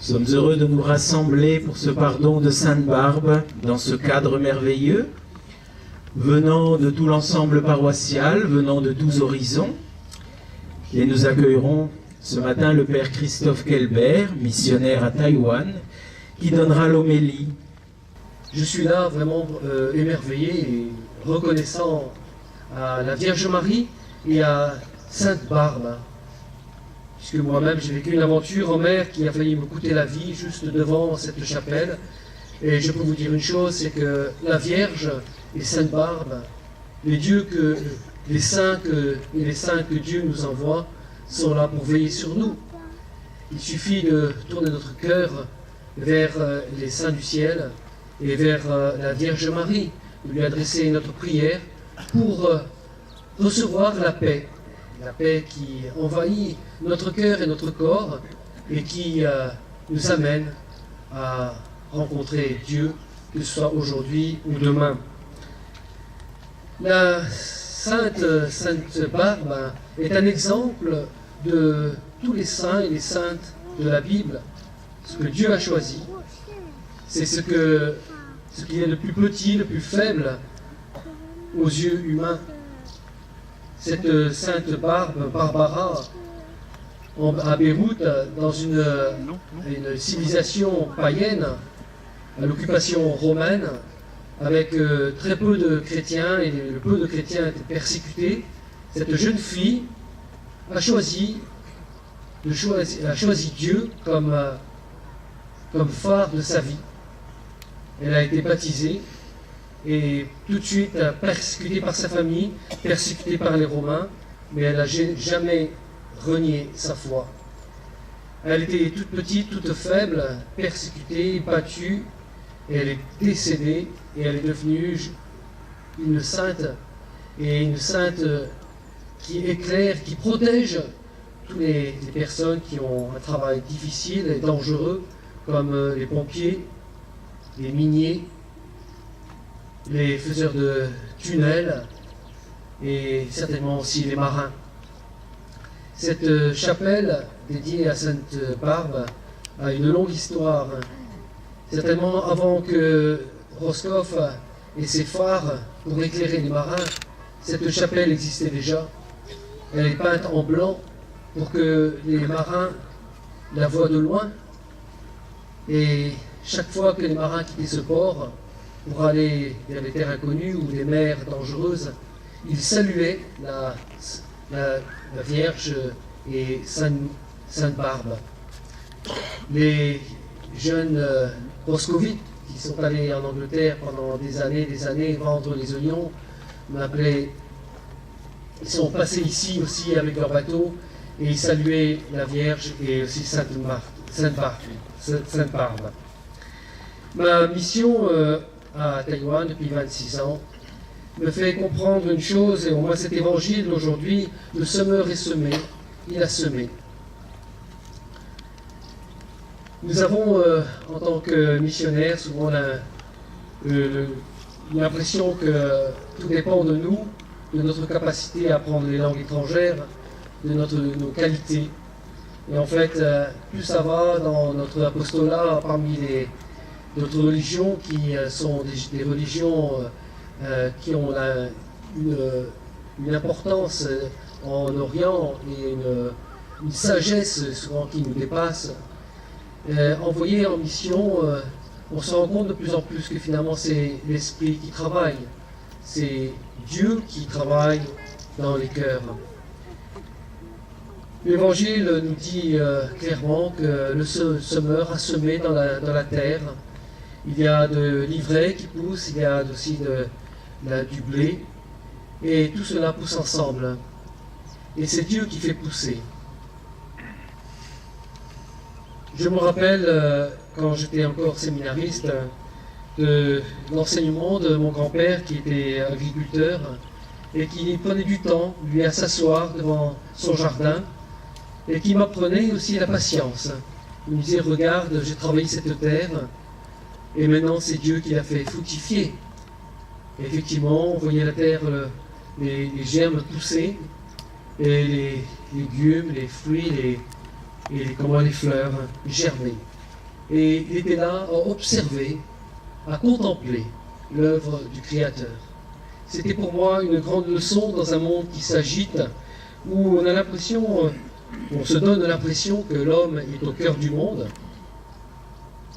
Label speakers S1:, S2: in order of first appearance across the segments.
S1: Nous sommes heureux de nous rassembler pour ce pardon de Sainte-Barbe dans ce cadre merveilleux, venant de tout l'ensemble paroissial, venant de 12 horizons. Et nous accueillerons ce matin le Père Christophe Kelbert, missionnaire à Taïwan, qui donnera l'homélie.
S2: Je suis là vraiment émerveillé et reconnaissant à la Vierge Marie et à Sainte-Barbe. Puisque moi-même j'ai vécu une aventure en mer qui a failli me coûter la vie juste devant cette chapelle. Et je peux vous dire une chose, c'est que la Vierge et Sainte-Barbe, les saints que Dieu nous envoie, sont là pour veiller sur nous. Il suffit de tourner notre cœur vers les saints du ciel et vers la Vierge Marie, de lui adresser notre prière pour recevoir la paix qui envahit notre cœur et notre corps et qui nous amène à rencontrer Dieu, que ce soit aujourd'hui ou demain. La Sainte Barbe est un exemple de tous les saints et les saintes de la Bible. Ce que Dieu a choisi, c'est ce qui est le plus petit, le plus faible aux yeux humains. Cette Sainte Barbe, Barbara, à Beyrouth, dans une civilisation païenne, à l'occupation romaine, avec très peu de chrétiens, et le peu de chrétiens étaient persécutés, cette jeune fille a choisi Dieu comme phare de sa vie. Elle a été baptisée et tout de suite persécutée par sa famille, persécutée par les Romains, mais elle n'a jamais renié sa foi. Elle était toute petite, toute faible, persécutée, battue, et elle est décédée, et elle est devenue une sainte, et une sainte qui éclaire, qui protège toutes les personnes qui ont un travail difficile et dangereux, comme les pompiers, les miniers, les faiseurs de tunnels et certainement aussi les marins. Cette chapelle dédiée à Sainte Barbe a une longue histoire. Certainement avant que Roscoff ait ses phares pour éclairer les marins, cette chapelle existait déjà. Elle est peinte en blanc pour que les marins la voient de loin. Et chaque fois que les marins quittaient ce port pour aller vers les terres inconnues ou les mers dangereuses, ils saluaient la Vierge et Sainte Barbe. Les jeunes moscovites qui sont allés en Angleterre pendant des années vendre les oignons m'appelaient. Ils sont passés ici aussi avec leur bateau et ils saluaient la Vierge et aussi Sainte Barbe. Ma mission à Taïwan depuis 26 ans me fait comprendre une chose, et au moins cet évangile aujourd'hui, le semeur est semé, il a semé. Nous avons, en tant que missionnaires, souvent l'impression que tout dépend de nous, de notre capacité à apprendre les langues étrangères, de nos qualités. Et en fait, plus ça va dans notre apostolat parmi d'autres religions qui sont des religions qui ont une importance en Orient et une sagesse souvent qui nous dépasse. Envoyés en mission, on se rend compte de plus en plus que finalement c'est l'Esprit qui travaille. C'est Dieu qui travaille dans les cœurs. L'Évangile nous dit clairement que le semeur a semé dans la terre. Il y a de l'ivraie qui pousse, il y a aussi du blé, et tout cela pousse ensemble. Et c'est Dieu qui fait pousser. Je me rappelle, quand j'étais encore séminariste, de l'enseignement de mon grand-père qui était agriculteur et qui prenait du temps, lui, à s'asseoir devant son jardin et qui m'apprenait aussi la patience. Il me disait, regarde, j'ai travaillé cette terre et maintenant c'est Dieu qui l'a fait fructifier. Et effectivement, on voyait la terre, les germes pousser et les légumes, les fruits, les fleurs germer. Et il était là à observer, à contempler l'œuvre du Créateur. C'était pour moi une grande leçon dans un monde qui s'agite, où on a l'impression, on se donne l'impression que l'homme est au cœur du monde,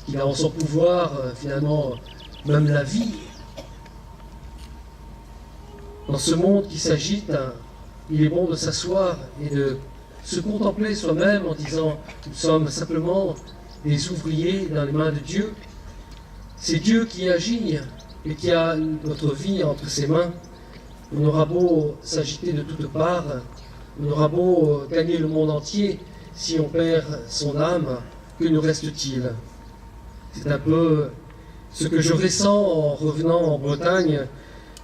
S2: qu'il a en son pouvoir finalement même la vie. Dans ce monde qui s'agite, il est bon de s'asseoir et de se contempler soi-même en disant « Nous sommes simplement des ouvriers dans les mains de Dieu. C'est Dieu qui agit et qui a notre vie entre ses mains. On aura beau s'agiter de toutes parts, on aura beau gagner le monde entier, si on perd son âme, que nous reste-t-il ?» C'est un peu ce que je ressens en revenant en Bretagne,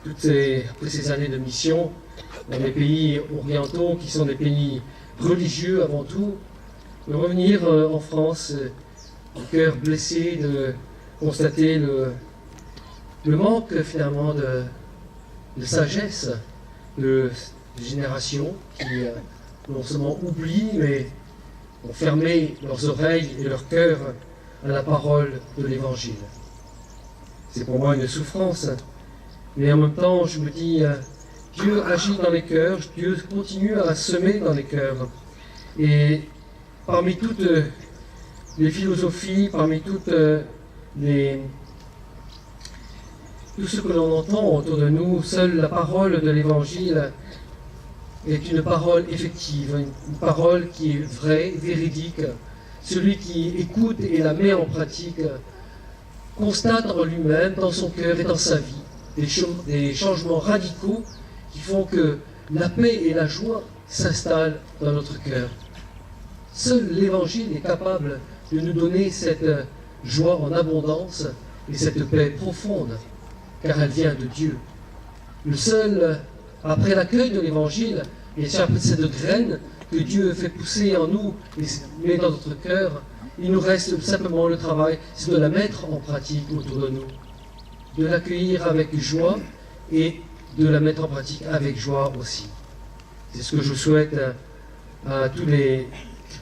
S2: après ces années de mission, dans les pays orientaux qui sont des pays religieux avant tout, de revenir en France, le cœur blessé de constater le manque finalement de sagesse de générations qui non seulement oublient, mais ont fermé leurs oreilles et leur cœur à la parole de l'Évangile. C'est pour moi une souffrance, mais en même temps je me dis, Dieu agit dans les cœurs, Dieu continue à semer dans les cœurs. Et parmi toutes les philosophies, parmi tout ce que l'on entend autour de nous, seule la parole de l'Évangile est une parole effective, une parole qui est vraie, véridique. Celui qui écoute et la met en pratique constate en lui-même, dans son cœur et dans sa vie, des changements radicaux qui font que la paix et la joie s'installent dans notre cœur. Seul l'Évangile est capable de nous donner cette joie en abondance et cette paix profonde, car elle vient de Dieu. Le seul, après l'accueil de l'Évangile, et après cette graine que Dieu fait pousser en nous et met dans notre cœur, il nous reste simplement le travail, c'est de la mettre en pratique autour de nous, de l'accueillir avec joie et de la mettre en pratique avec joie aussi. C'est ce que je souhaite à tous les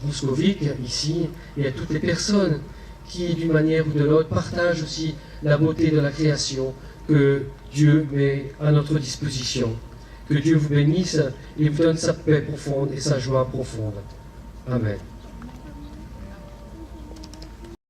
S2: moscovites ici et à toutes les personnes qui, d'une manière ou de l'autre, partagent aussi la beauté de la création que Dieu met à notre disposition. Que Dieu vous bénisse et vous donne sa paix profonde et sa joie profonde. Amen.